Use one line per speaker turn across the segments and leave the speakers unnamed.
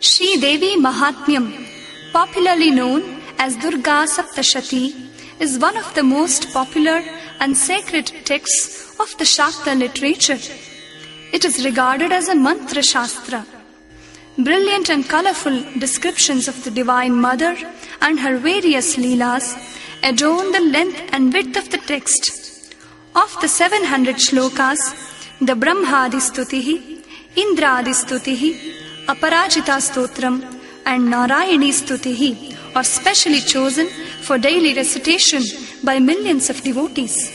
Shri Devi Mahatmyam, popularly known as Durga Saptashati, is one of the most popular and sacred texts of the Shakta literature. It is regarded as a mantra shastra. Brilliant and colorful descriptions of the Divine Mother and her various leelas adorn the length and width of the text. Of the 700 shlokas, the Brahmadi Stutihi, Indradi Stutihi, Aparajita Stotram and Narayani Stutihi are specially chosen for daily recitation by millions of devotees.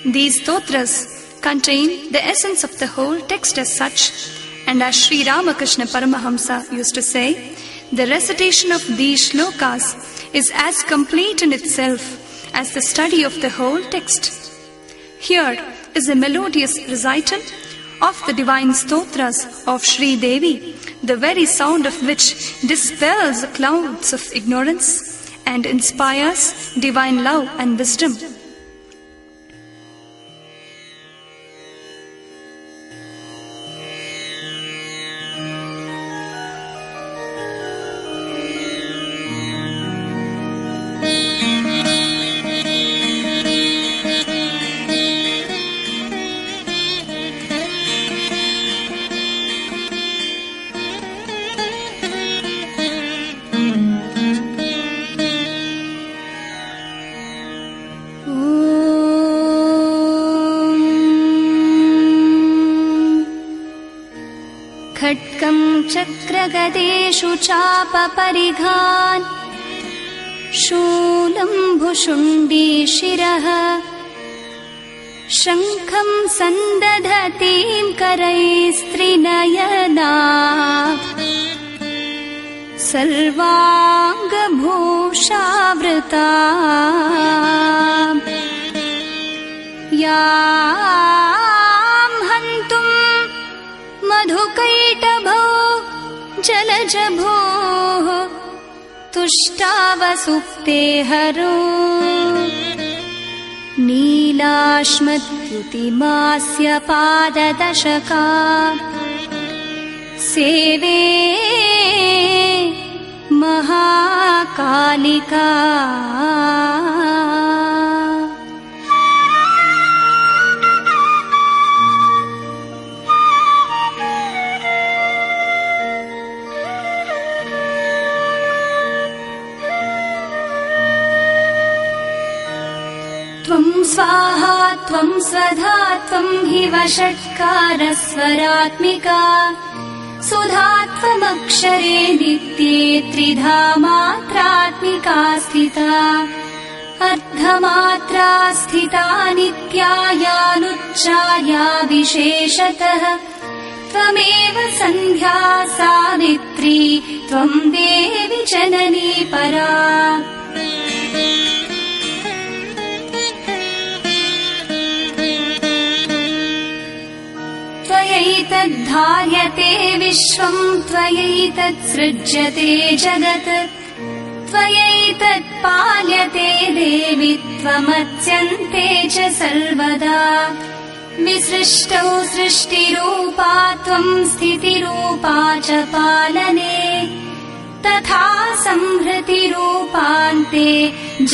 These stotras contain the essence of the whole text as such, and as Sri Ramakrishna Paramahamsa used to say, the recitation of these shlokas is as complete in itself as the study of the whole text. Here is a melodious recital of the divine stotras of Sri Devi, the very sound of which dispels the clouds of ignorance and inspires divine love and wisdom.
खड्गं चक्रगदेषु चापपरिघान् शूलं भुशुण्डी शिरः शङ्खं सन्दधतीं करैस्त्रिनयना सर्वाङ्गभूषावृता यां हन्तुं मधुकैटभौ जलजभोः तुष्टावसुप्ते हरो नीलाश्मद्युतिमास्य पाददशका सेवे महाकालिका त्वं स्वाहा त्वं स्वधा त्वं हि वषट्कारस्वरात्मिका सुधा त्वमक्षरे नित्ये त्रिधा मात्रात्मिका स्थिता अर्धमात्रा स्थिता नित्यायानुच्चार्या विशेषतः त्वमेव सन्ध्या सावित्री त्वं देवी जननी परा त्वयैतद्धार्यते विश्वं त्वयैतत्सृज्यते जगत् त्वयैतत्पाल्यते देवि त्वमत्यन्ते च सर्वदा विसृष्टौ सृष्टिरूपा त्वं स्थितिरूपा च पालने तथा संहृतिरूपान्ते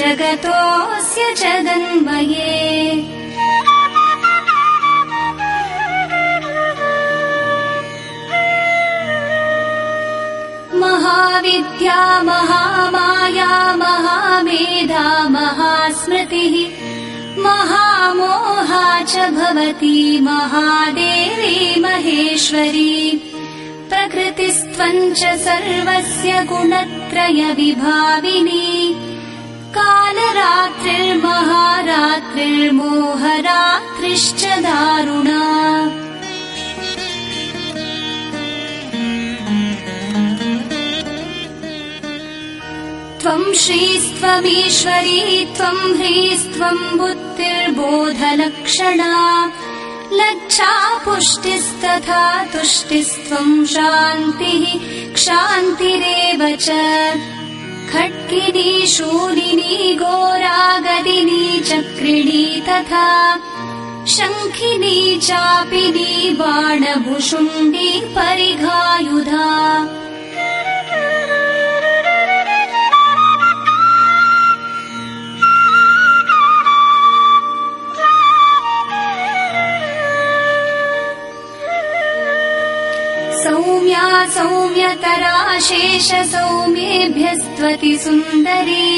जगतोऽस्य जगन्मये महाविद्या महामाया महामेधा महास्मृतिः महामोहा च भवती महादेवी महेश्वरी प्रकृतिस्त्वं च सर्वस्य गुणत्रय विभाविनी कालरात्रिर्महारात्रिर्मोहरात्रिश्च दारुणा त्वं श्रीस्त्वमीश्वरी त्वं ह्रीस्त्वं बुद्धिर्बोधलक्षणा लज्जा पुष्टिस्तथा तुष्टिस्त्वं शान्तिः क्षान्तिरेव च खड्गिनी शूलिनी घोरागदिनी चक्रिणी तथा शङ्खिनी चापिनी बाणभुशुण्डी परिघायुधा शेष सौम्येभ्यस्त्वति सुन्दरी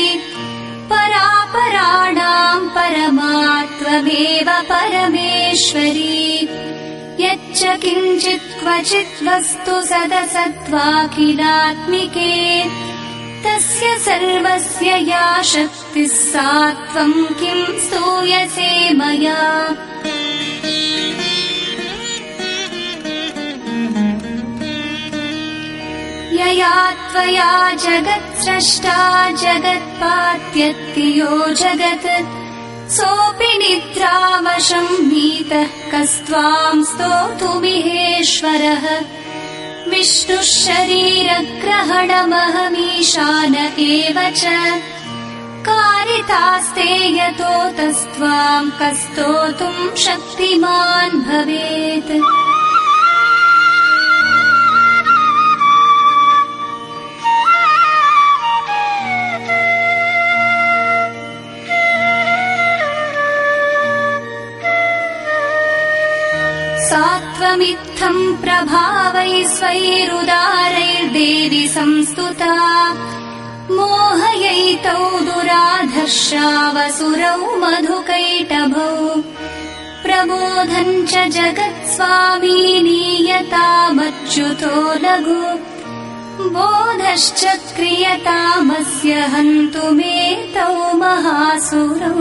परापराणां परमात्वमेव परमेश्वरी यच्च किञ्चित् क्वचित् वस्तु सदसत्त्वाखिलात्मिके तस्य सर्वस्य या शक्तिः सा त्वं किं स्तूयसे मया। यया त्वया जगत्स्रष्टा जगत्पात्यत्ति यो जगत् सोऽपि निद्रावशं नीतः कस्त्वां स्तोतुमिहेश्वरः। विष्णुः शरीरग्रहणमहमीशान एव च कारितास्ते यतोऽतस्त्वां कस्तोतुं शक्तिमान् भवेत्। सात्वमित्थं प्रभावैः स्वैरुदारैर्देवि संस्तुता मोहयैतौ दुराधर्षावसुरौ मधुकैटभौ प्रबोधं च जगत्स्वामी नीयतामच्युतो लघु बोधश्च क्रियतामस्य हन्तुमेतौ महासुरौ।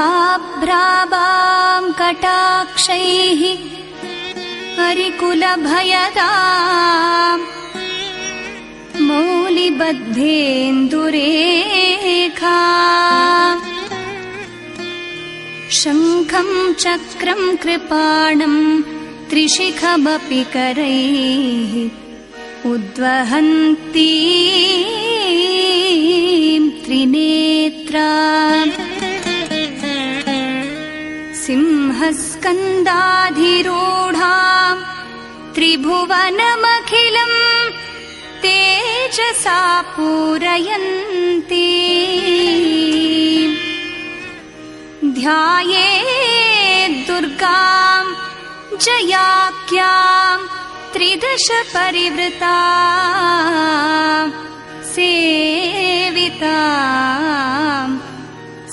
कालाभ्रावां कटाक्षैः हरिकुलभयदां मौलिबद्धेन्दुरेखा शङ्खं चक्रं कृपाणं त्रिशिखमपि करैः उद्वहन्ती त्रिनेत्रा सिंहस्कन्धाधिरूढां त्रिभुवनमखिलं तेजसा पूरयन्ती ध्यायेत् दुर्गां जयाख्यां त्रिदश परिवृता सेवितां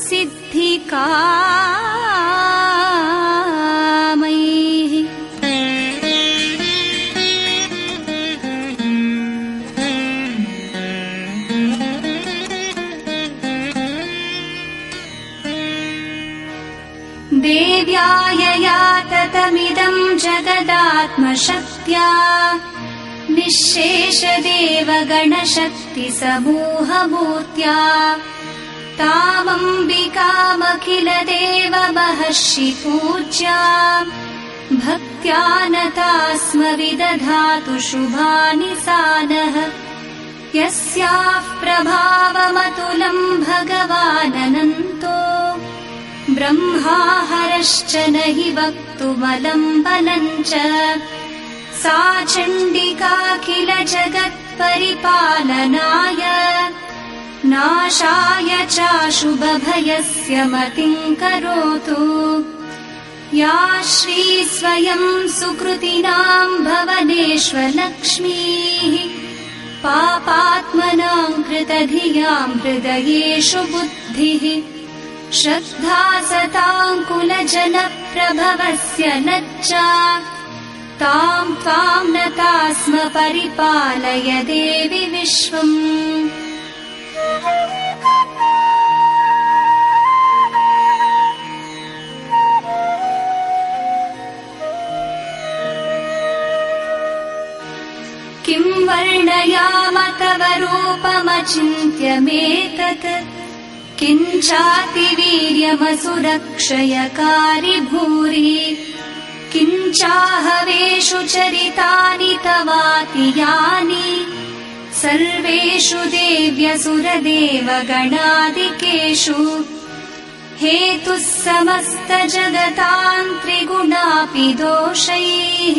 सिद्धिकामैः। देव्या यया ततमिदं जगदात्मशक्त्या निःशेषदेवगणशक्तिसमूहमूर्त्या तामम्बिकामखिलदेव महर्षि पूज्या भक्त्या नता स्म विदधातु शुभानि सा नः। यस्याः प्रभावमतुलं भगवाननन्तो ब्रह्माहरश्च न हि वक्तुमलं बलं च सा चण्डिकाखिल जगत्परिपालनाय नाशाय चाशुभभयस्य मतिं करोतु। या श्री स्वयं सुकृतिनां भवनेष्वलक्ष्मीः पापात्मनां कृतधियां हृदयेषु बुद्धिः श्रद्धा सताङ्कुलजनप्रभवस्य लज्जा तां त्वां नता स्म परिपालय देवि विश्वम्। किं वर्णयाम तव रूपमचिन्त्यमेतत् किञ्चातिवीर्यमसुरक्षयकारि भूरि किञ्चाहवेषु चरितानि तवातियानि सर्वेषु देव्यसुरदेवगणादिकेषु हेतुः समस्तजगतां त्रिगुणापि दोषैः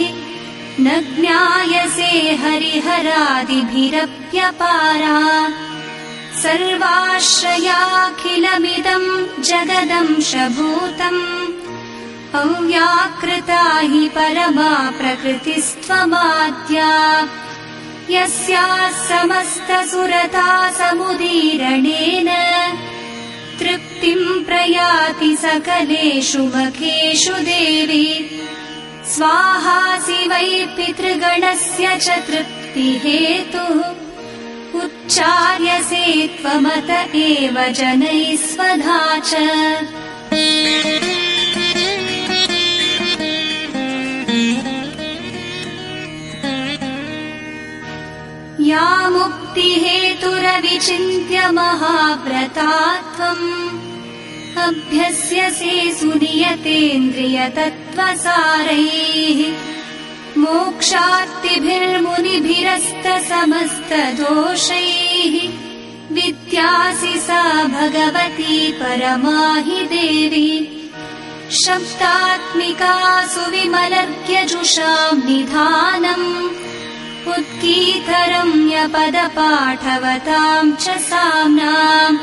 न ज्ञायसे हरिहरादिभिरप्यपारा सर्वाश्रयाखिलमिदं जगदंशभूतम् अव्याकृता हि परमा प्रकृतिस्त्वमाद्या यस्याः समस्तसुरता समुदीरणेन तृप्तिं प्रयाति सकलेषु मखेषु देवी स्वाहासि वै पितृगणस्य च तृप्तिहेतुः उच्चार्यसे त्वमत एव जनैः स्वधा च या मुक्तिहेतुरविचिन्त्य महाव्रता त्वम् अभ्यस्यसे सुनियतेन्द्रियतत्त्वसारैः मोक्षार्तिभिर्मुनिभिरस्तसमस्तदोषैः विद्यासि सा भगवती परमा हि देवी शब्दात्मिका सुविमलर्घ्यजुषां निधानम् उत्कीर्तरम्यपदपाठवतां च साम्नाम्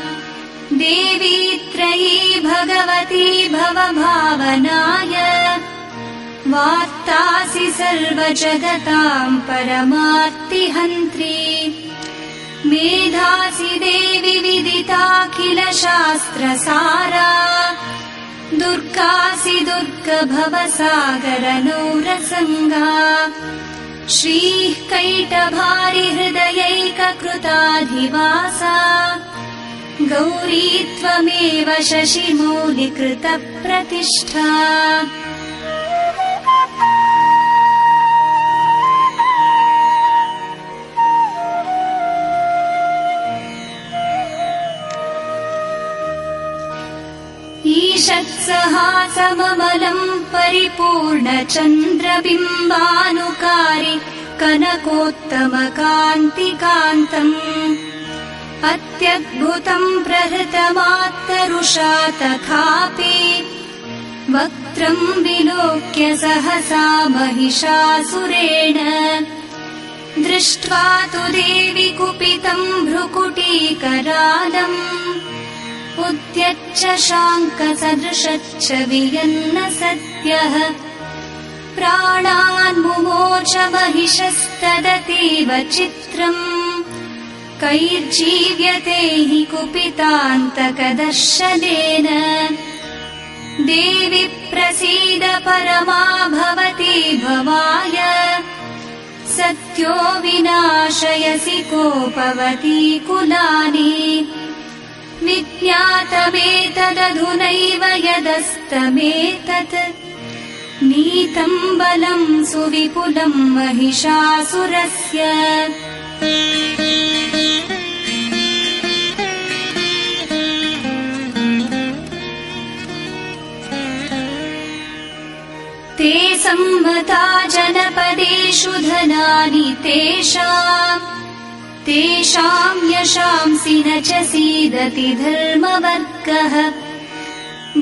देवी त्रयी भगवती भवभावनाय वार्तासि सर्वजगतां परमार्तिहन्त्री मेधासि देवि विदिताखिलशास्त्रसारा दुर्गासि दुर्गभवसागरनौरसङ्गा श्रीः कैटभारिहृदयैककृताधिवासा गौरी त्वमेव शशिमौलिकृतप्रतिष्ठा ईषत्सहासममलं परिपूर्णचन्द्रबिम्बानुकारि कनकोत्तमकान्तिकान्तम् अत्यद्भुतं प्रहृतमात्तरुषा तथापि वक्त्रं विलोक्य सहसा महिषासुरेण दृष्ट्वा तु देवि कुपितं भ्रुकुटीकरालम् उद्यच्च शाङ्कसदृशच्च वियन्न सद्यः प्राणान् मुमोच महिषस्तदतीव चित्रम् कैर्जीव्यते हि कुपितान्तकदर्शनेन देवि प्रसीद परमा भवती भवाय सत्यो विनाशयसि कोपवती कुलानि विज्ञातमेतदधुनैव यदस्तमेतत् नीतं बलं सुविपुलं महिषासुरस्य ते सम्मता जनपदेषु धनानि तेषां यशांसि न च सीदति धर्मवर्गः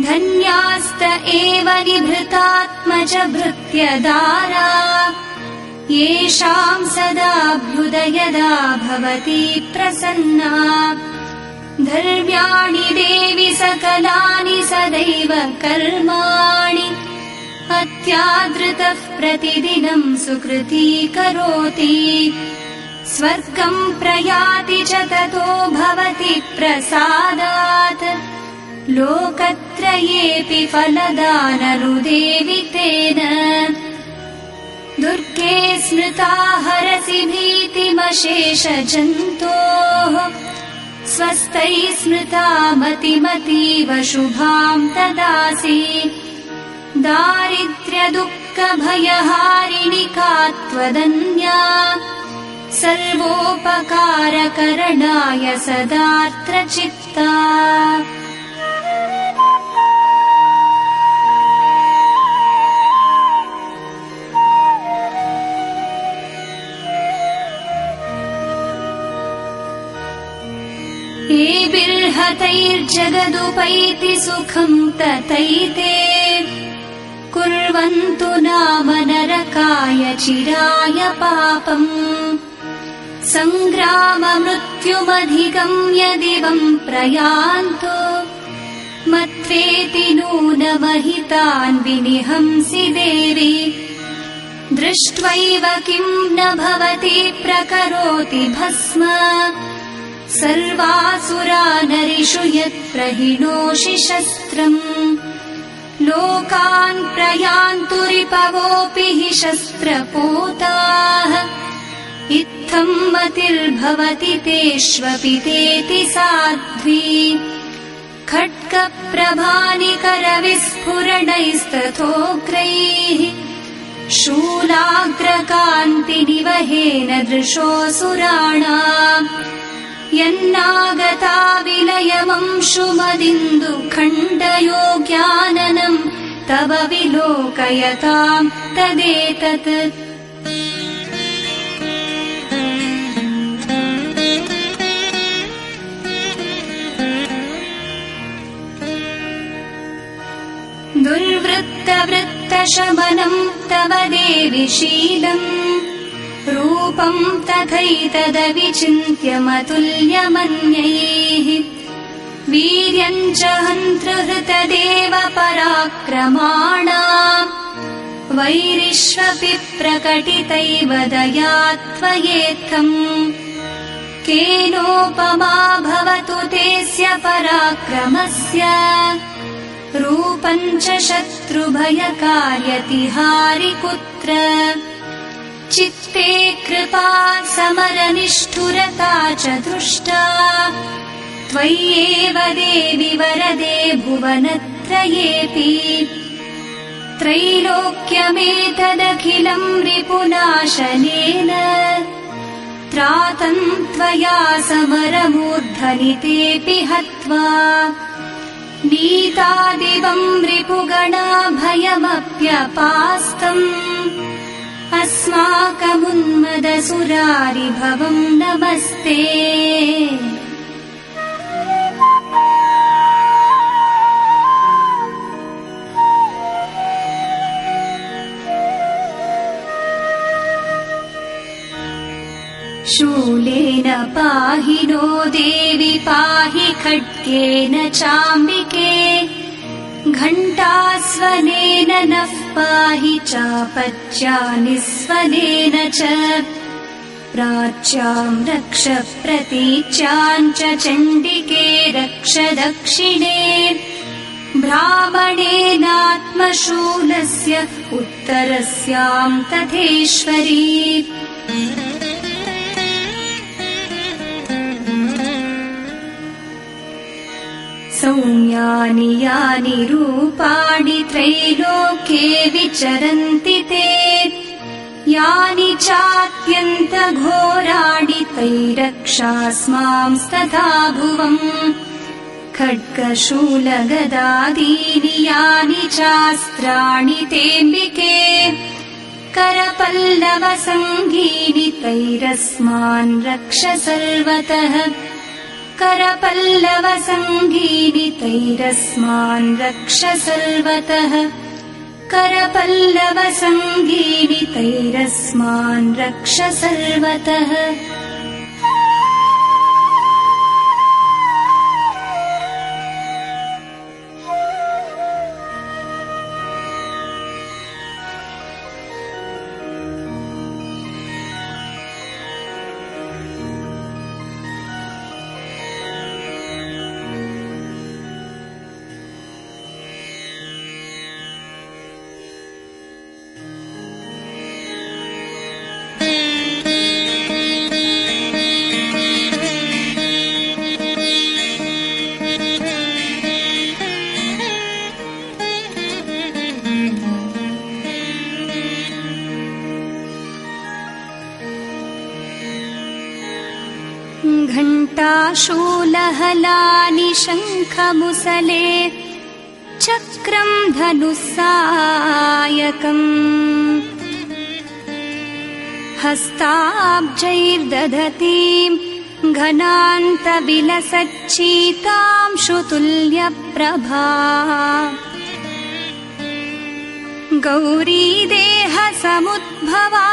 धन्यास्त एव निभृतात्मज भृत्यदारा येषां सदाभ्युदयदा भवति प्रसन्ना धर्म्याणि देवि सकलानि सदैव कर्माणि अत्यादृतः प्रतिदिनं सुकृती करोति स्वर्गं प्रयाति च ततो भवति प्रसादात् लोकत्रयेऽपि फलदाननुदेवि तेन दुर्गे स्मृता हरसि भीतिमशेषजन्तोः स्वस्तैः स्मृता मतिमतीव शुभां ददासि दारिद्र्यदुःखभयहारिणि का त्वदन्या सर्वोपकारकरणाय सदार्त्र चित्ता। एभिर्हतैर्जगदुपैति सुखं तथैते कुर्वन्तु नाम नरकाय चिराय पापम्। सङ्ग्राममृत्युमधिगम्य दिवं प्रयान्तु मत्वेति नूनमहितान् विनिहंसि देवि। दृष्ट्वैव किं न भवति प्रकरोति भस्म सर्वासुरा नरिषु यत्प्रहिणोषि शस्त्रम्। लोकान् प्रयान्तु रिपवोऽपि हि शस्त्रपोताः इत्थं मतिर्भवति तेष्वपि तेति साध्वी। खड्गप्रभानिकरविस्फुरणैस्तथोग्रैः शूलाग्रकान्तिनिवहेन दृशोऽसुराणाम्। यन्नागता विलयमंशुमदिन्दुखण्डयोग्याननम् तव विलोकयताम् तदेतत्। दुर्वृत्तवृत्तशमनम् तव देवि शीलम् रूपं तथैतदविचिन्त्यमतुल्यमन्यैः। वीर्यम् च हन्तृहृतदेव पराक्रमाणाम् वैरिष्वपि प्रकटितैव दया त्वयेत्थम्। केनोपमा भवतु तेऽस्य पराक्रमस्य रूपं च शत्रुभयकार्यतिहारि कुत्र। चित्ते कृपा समरनिष्ठुरता च दृष्टा त्वय्येव देवि वरदे भुवनत्रयेऽपि। त्रैलोक्यमेतदखिलं रिपुनाशनेन त्रातं त्वया समरमूर्धनितेऽपि हत्वा। नीतादिवं रिपुगणाभयमप्यपास्तम् अस्माकमुन्मदसुरारिभवं नमस्ते। शूलेन पाहि नो देवि पाहि खड्गेन चाम्बिके। घण्टास्वनेन नः पाहि चापच्यानिस्वनेन च। प्राच्यां रक्ष प्रतीच्यां च चण्डिके रक्ष दक्षिणे। ब्राह्मणेनात्मशूलस्य उत्तरस्यां तथेश्वरी। सौम्यानि यानि रूपाणि त्रैलोक्ये विचरन्ति ते। यानि चात्यन्तघोराणि तैरक्षास्मांस्तथा भुवम्। खड्गशूलगदादीनि यानि चास्त्राणि तेऽम्बिके। करपल्लवसङ्गीनि तैरस्मान् रक्ष सर्वतः। करपल्लवसङ्गीनि तैरस्मान् रक्ष सर्वतः। करपल्लवसङ्गीनि तैरस्मान् रक्ष सर्वतः।
घण्टाशूलहलानि शङ्खमुसले चक्रं धनुस्सायकम् हस्ताब्जैर्दधतीं घनान्तविलसच्चीतांशुतुल्यप्रभा गौरी देहसमुद्भवा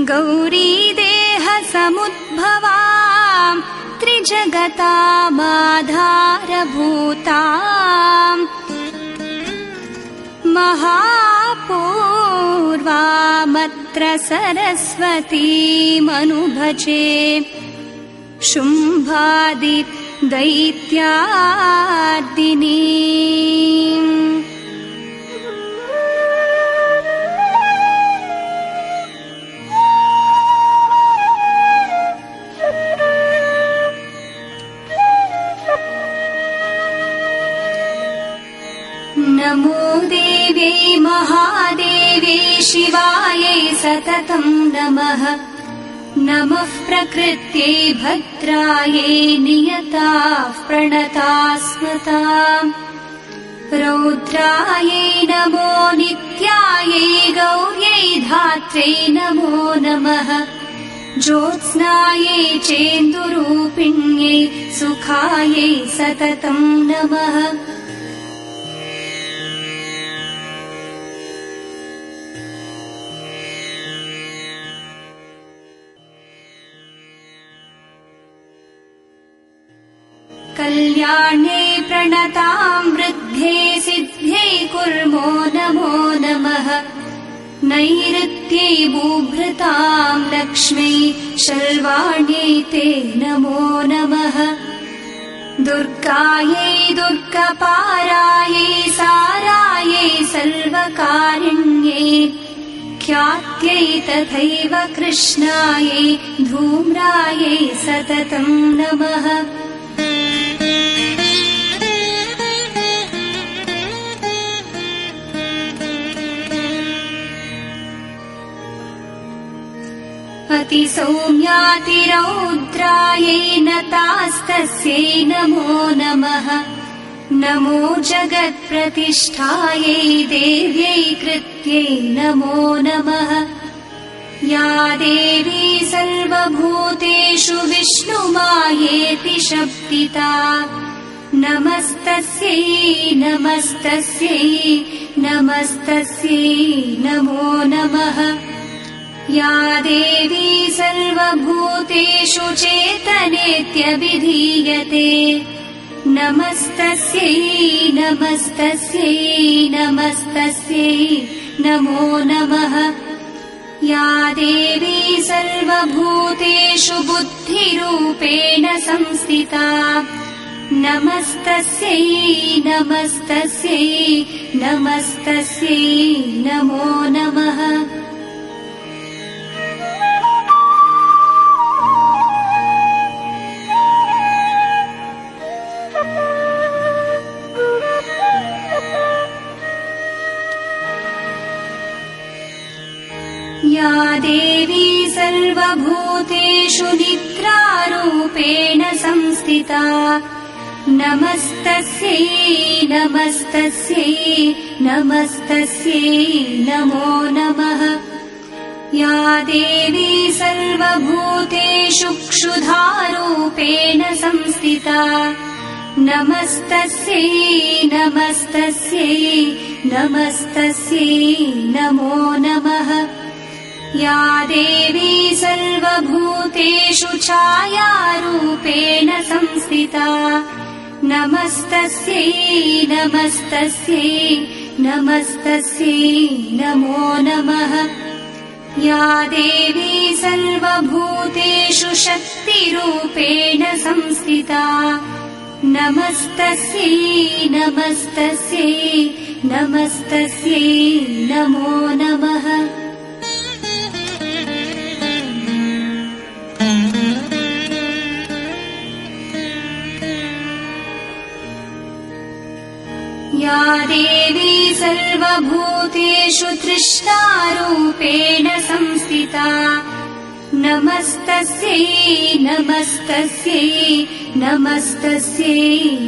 गौरी देहसमुद्भवा त्रिजगतामाधारभूता महापूर्वामत्र सरस्वतीमनुभजे शुम्भादि दैत्यार्दिनी
नमो देव्यै महादेव्यै शिवायै सततं नमः। नमः प्रकृत्यै भद्रायै नियताः प्रणताः स्मृताम्। रौद्रायै नमो नित्यायै गौर्यै धात्र्यै नमो नमः। ज्योत्स्नायै चेन्दुरूपिण्यै सुखायै सततं नमः। कल्याण्यै प्रणतां वृद्ध्ये सिद्ध्यै कुर्मो नमो नमः। नैऋत्यै बुभृतां लक्ष्म्यै शर्वाण्यै ते नमो नमः। दुर्गायै दुर्गपारायै सारायै सर्वकारिण्यै ख्यात्यै तथैव कृष्णायै धूम्रायै सततं नमः। अतिसौम्यातिरौद्रायै नतास्तस्यै नमो नमः। नमो जगत्प्रतिष्ठायै देव्यै कृत्यै नमो नमः। या देवी सर्वभूतेषु विष्णुमायेति शब्दिता नमस्तस्यै नमस्तस्यै नमस्तस्यै नमो नमः। या देवी सर्वभूतेषु चेतनेत्यभिधीयते नमस्तस्यै नमस्तस्यै नमस्तस्यै नमो नमः। या देवी सर्वभूतेषु बुद्धिरूपेण संस्थिता नमस्तस्यै नमस्तस्यै नमस्तस्यै नमो नमः। या देवी सर्वभूतेषु निद्रारूपेण संस्थिता नमस्तस्यै नमस्तस्यै नमस्तस्यै नमो नमः। या देवी सर्वभूतेषु क्षुधारूपेण संस्थिता नमस्तस्यै नमस्तस्यै नमस्तस्यै नमो नमः। या देवी सर्वभूतेषु छायारूपेण संस्थिता नमस्तस्यै नमस्तस्यै नमस्तस्यै नमो नमः। या देवी सर्वभूतेषु शक्तिरूपेण संस्थिता नमस्तस्यै नमस्तस्यै नमस्तस्यै नमो नमः। या देवी सर्वभूतेषु तृष्णारूपेण संस्थिता नमस्तस्यै नमस्तस्यै नमस्तस्यै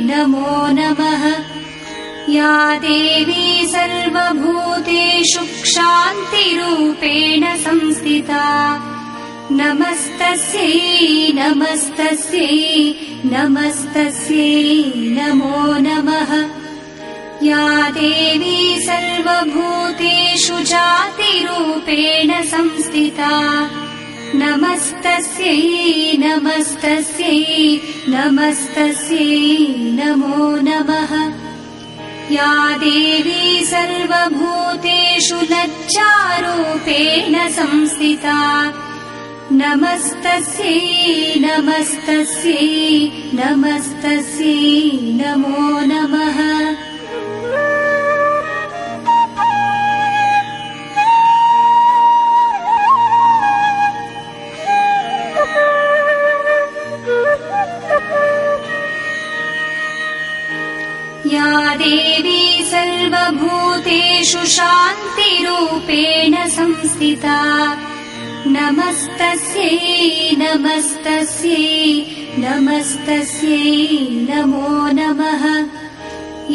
नमो नमः। या देवी सर्वभूतेषु क्षान्तिरूपेण संस्थिता नमस्तस्यै नमस्तस्यै नमस्तस्यै नमो नमः। या देवी सर्वभूतेषु जातिरूपेण संस्थिता नमस्तस्यै नमस्तस्यै नमस्तस्यै नमो नमः। या देवी सर्वभूतेषु लज्जारूपेण संस्थिता नमस्तस्यै नमस्तस्यै नमस्तस्यै नमो नमः। या देवी सर्वभूतेषु शान्तिरूपेण संस्थिता नमस्तस्यै नमस्तस्यै नमस्तस्यै नमो नमः।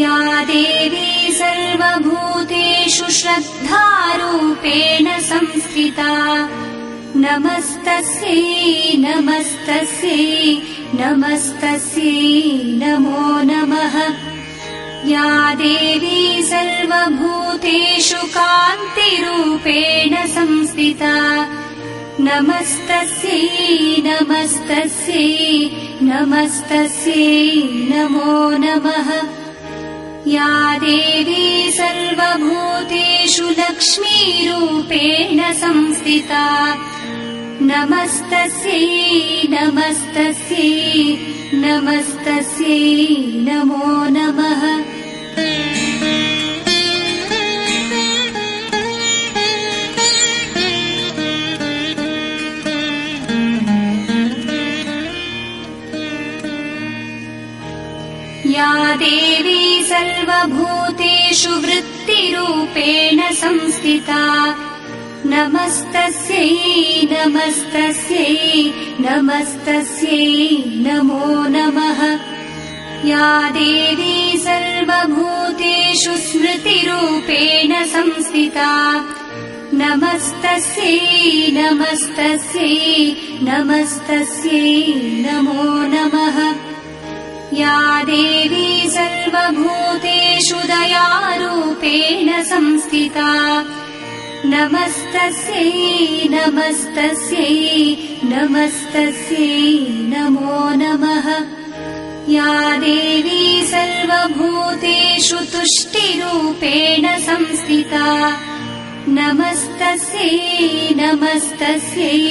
या देवी सर्वभूतेषु श्रद्धारूपेण संस्थिता नमस्तस्यै नमस्तस्यै नमस्तस्यै नमो नमः। या देवी सर्वभूतेषु कान्तिरूपेण संस्थिता नमस्तस्यै नमस्तस्यै नमस्तस्यै नमो नमः। या देवी सर्वभूतेषु लक्ष्मीरूपेण संस्थिता नमस्तस्यै नमस्तस्यै नमस्तस्यै नमो नमः। या देवी सर्वभूतेषु वृत्तिरूपेण संस्थिता नमस्तस्यै नमस्तस्यै नमस्तस्यै नमो नमः। या देवी सर्वभूतेषु स्मृतिरूपेण संस्थिता नमस्तस्यै नमस्तस्यै नमस्तस्यै नमो नमः। या देवी सर्वभूतेषु दयारूपेण संस्थिता नमस्तस्यै नमस्तस्यै नमस्तस्यै नमो नमः। या देवी सर्वभूतेषु तुष्टिरूपेण संस्थिता नमस्तस्यै नमस्तस्यै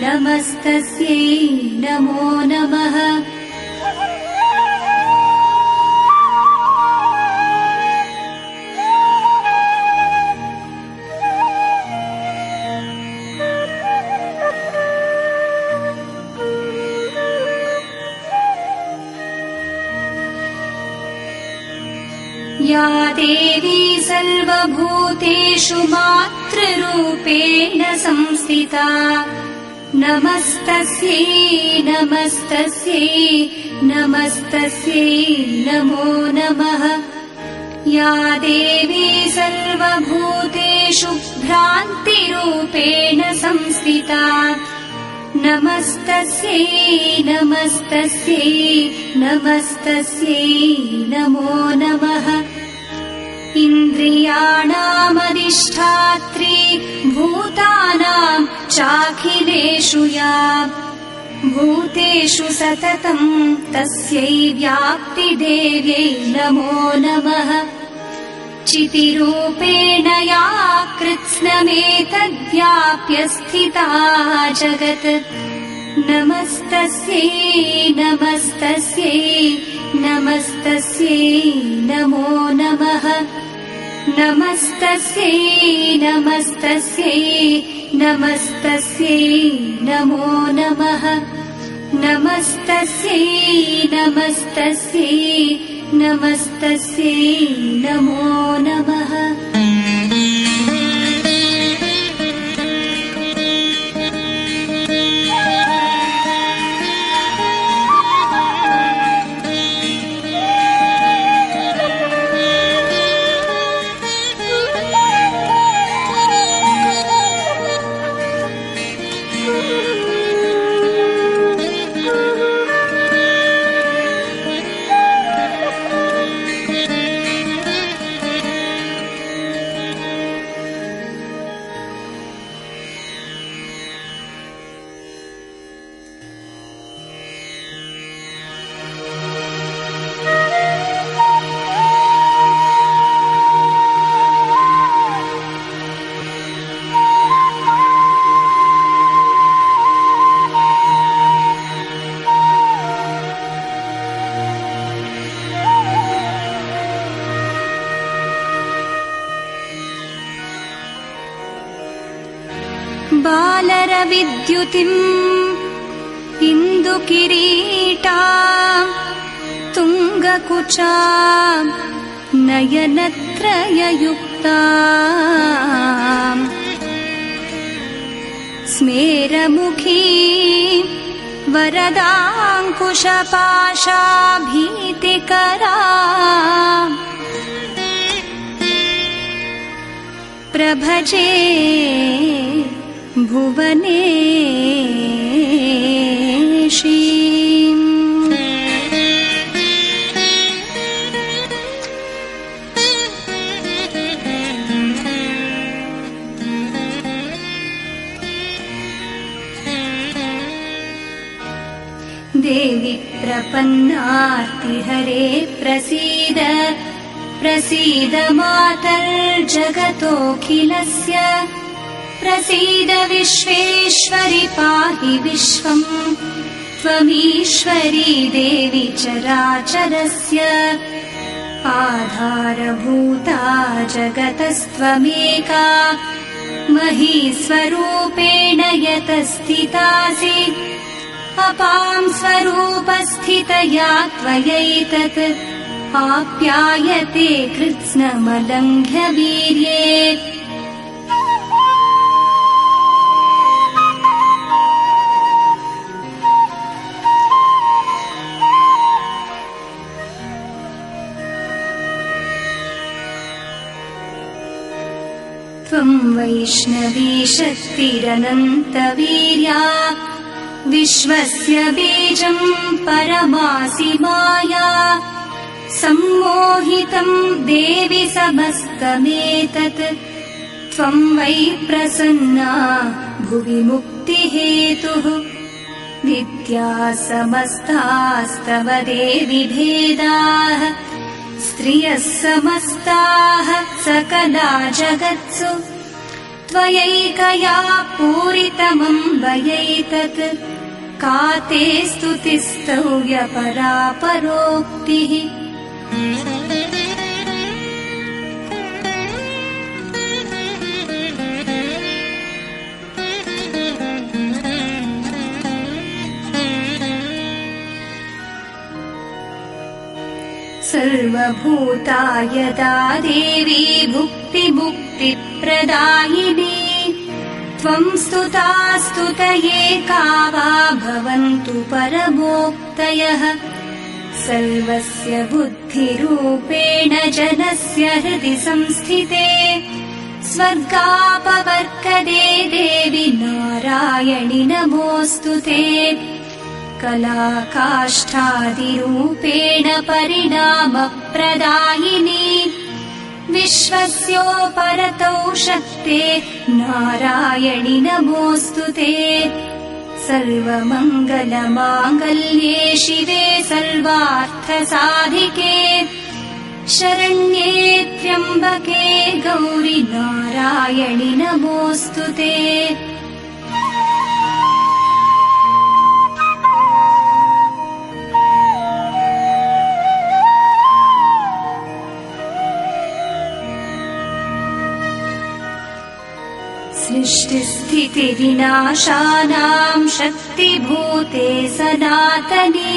नमस्तस्यै नमो नमः। या देवी सर्वभूतेषु मातृरूपेण संस्थिता नमस्तस्यै नमस्तस्यै नमस्तस्यै नमो नमः। या देवी सर्वभूतेषु भ्रान्तिरूपेण संस्थिता नमस्तस्यै नमस्तस्यै नमस्तस्यै नमो नमः। इन्द्रियाणामधिष्ठात्री भूतानां चाखिलेषु या भूतेषु सततं तस्यै व्याप्तिदेव्यै नमो नमः। चितिरूपेण या कृत्स्नमेतद्व्याप्य स्थिता जगत् नमस्तस्यै नमस्तस्यै नमस्तस्यै नमो नमः। नमस्तस्यै नमस्तस्यै नमस्तस्यै नमो नमः। नमस्तस्यै नमस्तस्यै नमस्तस्यै नमो नमः।
बालरविद्युतिम् इन्दुकिरीटाम् तुङ्गकुचाम् नयनत्रययुक्ताम् स्मेरमुखी वरदाङ्कुशपाशाभीतिकरा प्रभजे भुवनेशीम्। देवि प्रपन्नार्तिहरे प्रसीद प्रसीद मातर्जगतोऽखिलस्य प्रसीद विश्वेश्वरि पाहि विश्वम् त्वमीश्वरी देवि चराचरस्य आधारभूता जगतस्त्वमेका महीस्वरूपेण यतस्थितासि अपां स्वरूपस्थितया त्वयैतत् आप्यायते कृत्स्नमलङ्घ्य वीर्ये। त्वं वैष्णवी शक्तिरनन्तवीर्या विश्वस्य बीजं परमासि माया सम्मोहितं देवि समस्तमेतत् त्वं वै प्रसन्ना भुवि मुक्तिहेतुः विद्याः समस्तास्तव देवि भेदाः स्त्रियः समस्ताः सकला जगत्सु त्वयैकया पूरितमम्बयैतत् का ते स्तुतिस्तव्यपरा परोक्तिः। सर्वभूता यदा देवी भुक्तिमुक्तिप्रदायिनी त्वं स्तुता स्तुतये का वा भवन्तु परमोक्तयः सर्वस्य बुद्धिरूपेण जनस्य हृदि संस्थिते स्वर्गापवर्गदे देवि नारायणि नमोऽस्तुते कलाकाष्ठादिरूपेण परिणामप्रदायिनी विश्वस्योपरतौ शक्ते नारायणि नमोऽस्तुते सर्वमङ्गलमाङ्गल्ये शिवे सर्वार्थसाधिके शरण्ये त्र्यम्बके गौरि नारायणि नमोऽस्तुते। सृष्टिस्थितिविनाशानां शक्तिभूते सनातने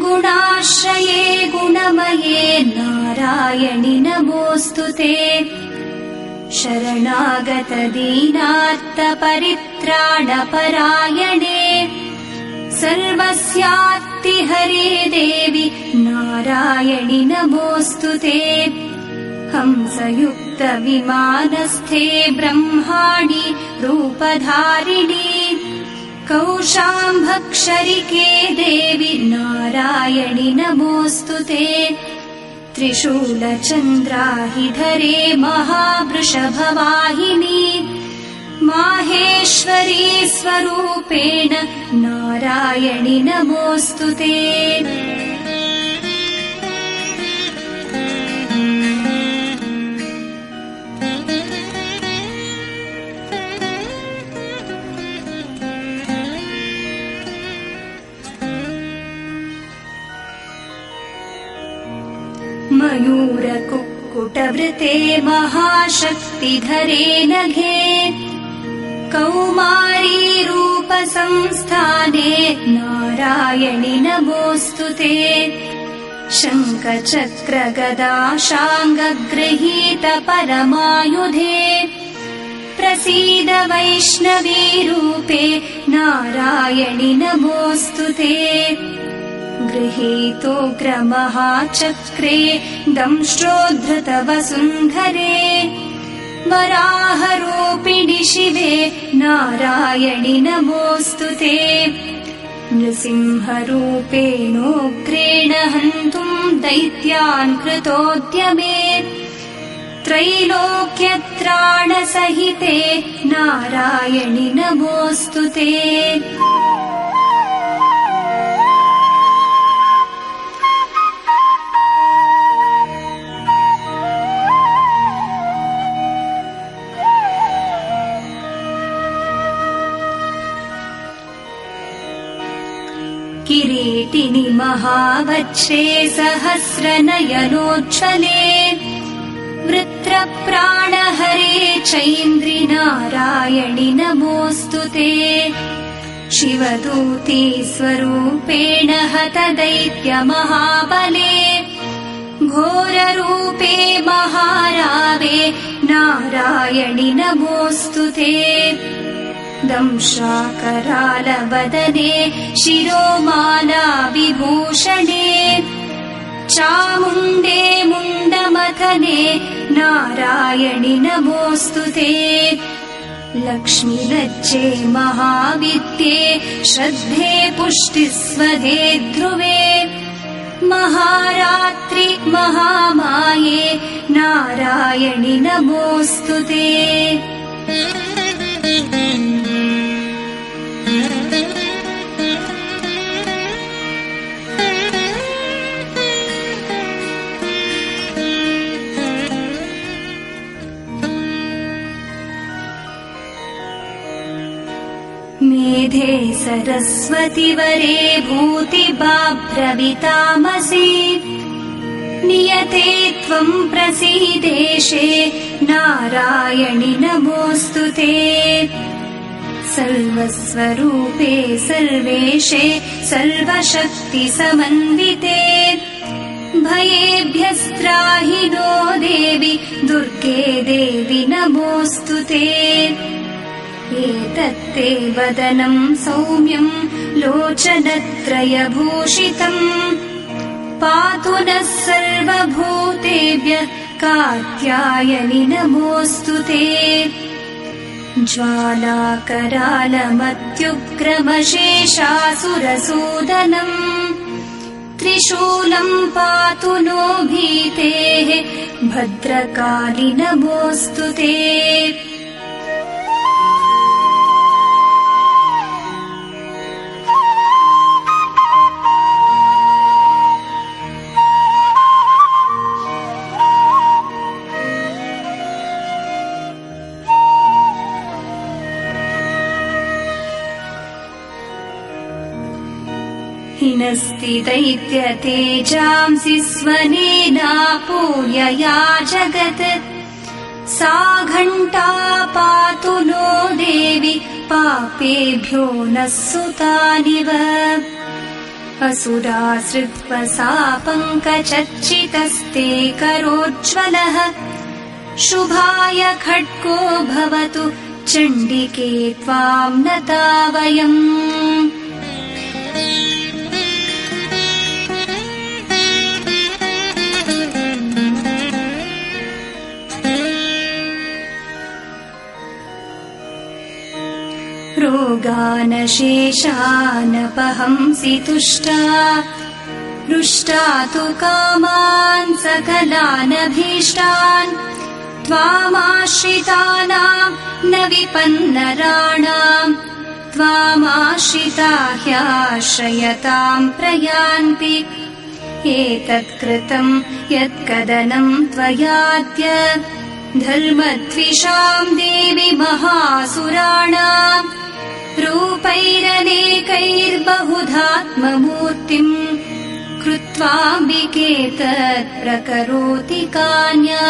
गुणाश्रये गुणमये नारायणि नमोऽस्तुते शरणागतदीनार्तपरित्राणपरायणे सर्वस्यार्तिहरे देवि नारायणि नमोऽस्तुते हंसयुक्तविमानस्थे ब्रह्माणि रूपधारिणि कौशाम्भक्षरिके देवि नारायणि नमोऽस्तुते त्रिशूलचन्द्राहिधरे महावृषभवाहिनी माहेश्वरी स्वरूपेण नारायणि नमोऽस्तुते। मयूरकुक्कुटवृते महाशक्तिधरे नघे
कौमारी रूपसंस्थाने नारायणि नमोऽस्तुते शङ्खचक्रगदा शाङ्गगृहीत परमायुधे प्रसीद वैष्णवी रूपे नारायणि नमोऽस्तुते गृहीतोग्रमहाचक्रे दंष्ट्रोद्धृतवसुन्धरे वराहरूपिणि शिवे नारायणि नमोऽस्तुते नृसिंहरूपेणोग्रेण हन्तुम् दैत्यान् कृतोद्यमे त्रैलोक्यत्राणसहिते नारायणि नमोऽस्तुते किरीटिनि महावज्रे सहस्रनयनोज्ज्वले वृत्रप्राणहरे चैन्द्रि नारायणि नमोऽस्तुते शिवदूती स्वरूपेण हत दैत्यमहाबले घोररूपे महारावे नारायणि नमोऽस्तुते दंशाकरालवदने शिरोमाला विभूषणे चामुण्डे मुण्डमथने नारायणि नमोऽस्तुते लक्ष्मीलज्जे महाविद्ये श्रद्धे पुष्टिस्वधे ध्रुवे महारात्रि महामाये नारायणि नमोऽस्तुते मेधे सरस्वतिवरे भूतिबाभ्रवितामसि नियते त्वम् प्रसीदेशे नारायणि नमोऽस्तुते सर्वस्वरूपे सर्वेशे सर्वशक्तिसमन्विते भयेभ्यस्त्राहि नो देवि दुर्गे देवि नमोऽस्तुते एतत्ते वदनं सौम्यं लोचनत्रयभूषितम् पातु नः सर्वभूतेभ्यः कात्यायनि नमोऽस्तुते ज्वालाकरालमत्युग्रमशेषासुरसूदनम् त्रिशूलं पातु नो भीतेः भद्रकाली नमोऽस्तुते हिनस्ति दैत्यतेजांसि स्वनेनापूर्यया जगत् सा घण्टा पातु नो देवि पापेभ्यो नः सुतानिव असुरासृत्वसा पङ्कजच्चितस्ते करोज्ज्वलः शुभाय खड्गो भवतु चण्डिके त्वाम् नता वयम् रोगानशेषानपहंसि तुष्टा रुष्टा तु कामान् सकलानभीष्टान् त्वामाश्रितानाम् न विपन्नराणाम् त्वामाश्रिता ह्याश्रयताम् प्रयान्ति एतत्कृतम् यत्कदनम् त्वयाद्य धर्मद्विषाम् देवि महासुराणाम् रूपैरनेकैर्बहुधात्ममूर्तिम् कृत्वाम्बिके तत्प्रकरोति कान्या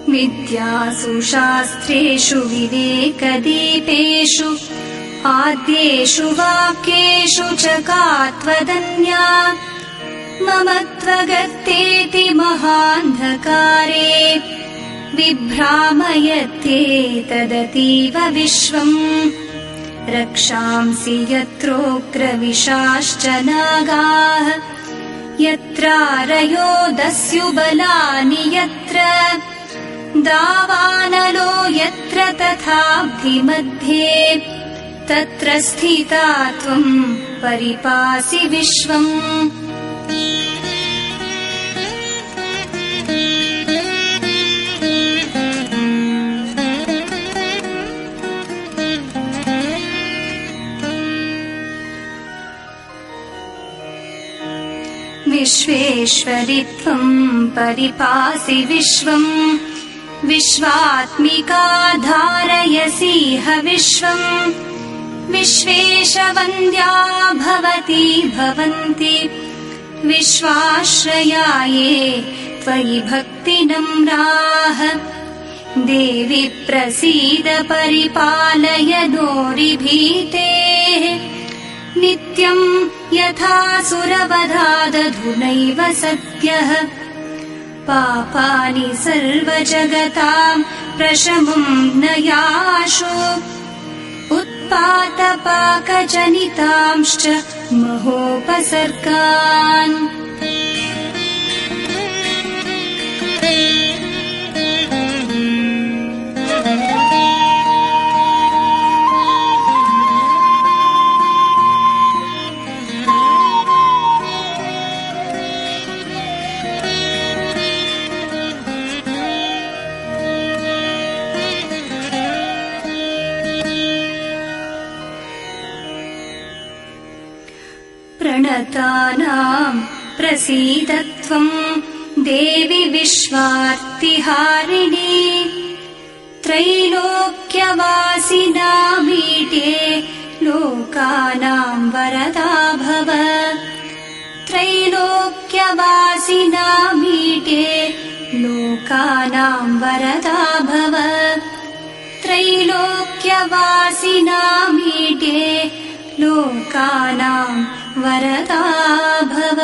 विद्यासु शास्त्रेषु विवेकदीपेषु आद्येषु वाक्येषु च का त्वदन्या मम त्वगर्तेति महान्धकारे बिभ्रामयत्येतदतीव विश्वम् रक्षांसि यत्रोग्रविशाश्च नागाः यत्रारयो दस्युबलानि यत्र दावानलो यत्र तथाब्धिमध्ये तत्र स्थिता त्वम् परिपासि विश्वम् विश्वेश्वरि त्वम् परिपासि विश्वम् विश्वात्मिका धारयसीह विश्वम् विश्वेशवन्द्या भवती भवन्ति विश्वाश्रयाये त्वयि भक्तिनम्राः देवि प्रसीद परिपालय दोरिभीतेः नित्यम् यथासुरवधादधुनैव सद्यः पापानि सर्वजगताम् प्रशमम् नयाशु उत्पातपाकजनितांश्च महोपसर्गान् प्रणतानाम् प्रसीद त्वम् देवि विश्वार्तिहारिणी त्रैलोक्यवासिनामीटे लोकानाम् वरदा भव त्रैलोक्यवासिनामीटे लोकानाम् वरदा भव त्रैलोक्यवासिनामीटे लोकानाम् वरदा भव।